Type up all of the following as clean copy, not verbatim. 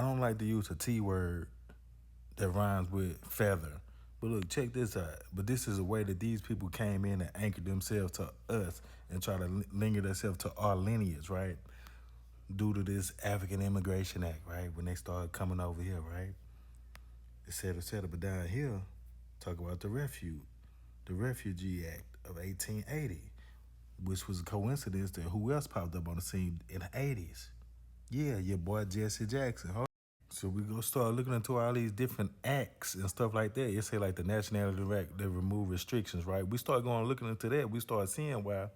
I don't like to use a T word that rhymes with feather. But look, check this out. But this is a way that these people came in and anchored themselves to us and try to linger themselves to our lineage, right? Due to this African Immigration Act, right? When they started coming over here, right? Et cetera, et cetera. But down here, talk about the Refugee Act of 1880, which was a coincidence that who else popped up on the scene in the 80s? Yeah, your boy Jesse Jackson. So we go start looking into all these different acts and stuff like that. It say like the Nationality Act that remove restrictions, right? We start going looking into that. We start seeing why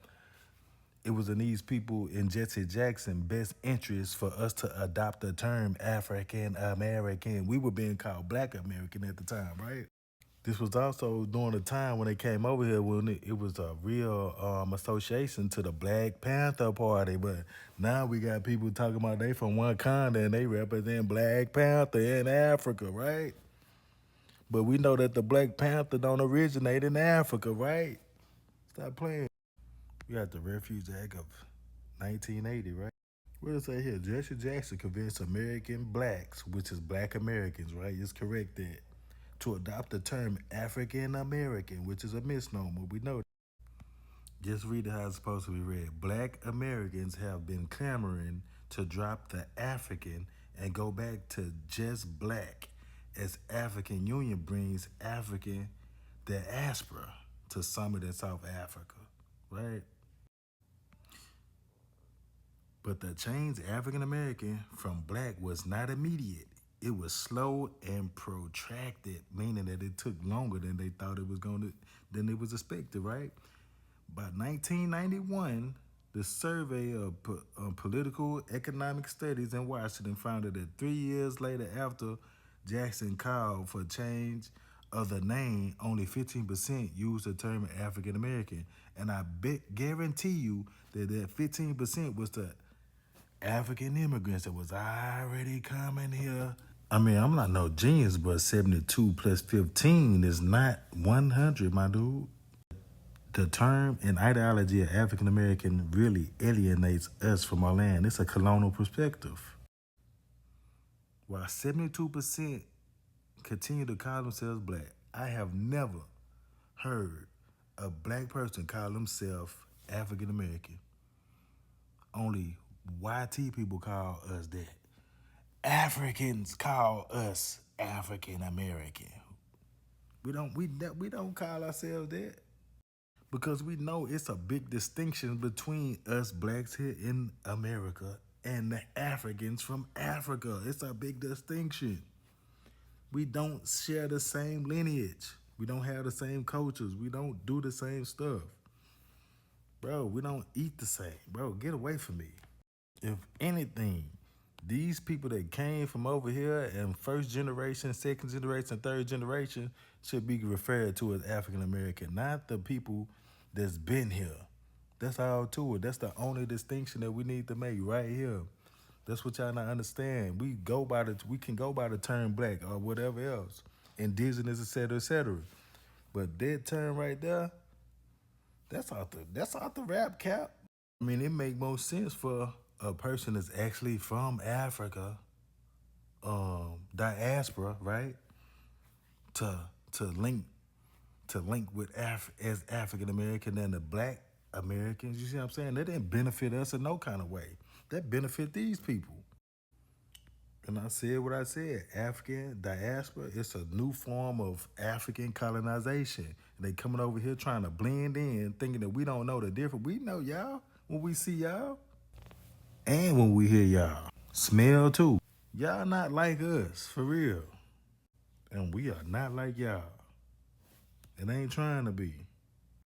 it was in these people in Jesse Jackson best interest for us to adopt the term African American. We were being called Black American at the time, right? This was also during the time when they came over here when it was a real association to the Black Panther Party. But now we got people talking about they from Wakanda and they represent Black Panther in Africa, right? But we know that the Black Panther don't originate in Africa, right? Stop playing. We got the Refugee Act of 1980, right? What does it say here? Jesse Jackson convinced American blacks, which is Black Americans, right? It's correct that to adopt the term African American, which is a misnomer. We know. Just read it how it's supposed to be read. Black Americans have been clamoring to drop the African and go back to just black as African Union brings African diaspora to Summit in South Africa, right? But the change African American from black was not immediate. It was slow and protracted, meaning that it took longer than they thought it was going to, than it was expected, right? By 1991, the Survey of Political Economic Studies in Washington found that 3 years later, after Jackson called for change of the name, only 15% used the term African American. And I guarantee you that 15% was the African immigrants that was already coming here. I mean, I'm not no genius, but 72 plus 15 is not 100, my dude. The term and ideology of African American really alienates us from our land. It's a colonial perspective. While 72% continue to call themselves black, I have never heard a black person call themselves African American. Only YT people call us that. Africans call us African American. We don't call ourselves that because we know it's a big distinction between us blacks here in America and the Africans from Africa. It's a big distinction. We don't share the same lineage. We don't have the same cultures. We don't do the same stuff. Bro, we don't eat the same. Bro, get away from me. If anything, these people that came from over here and first generation, second generation, third generation should be referred to as African American, not the people that's been here. That's all to it. That's the only distinction that we need to make right here. That's what y'all not understand. We can go by the term black or whatever else, indigenous, et cetera. But that term right there, that's out the rap cap. I mean, it make more sense for a person that's actually from Africa, diaspora, right? To to link with as African American than the Black Americans. You see what I'm saying? That didn't benefit us in no kind of way. That benefit these people. And I said what I said. African diaspora, it's a new form of African colonization. And they coming over here trying to blend in, thinking that we don't know the difference. We know y'all when we see y'all and when we hear y'all. Smell too. Y'all not like us, for real. And we are not like y'all. It ain't trying to be.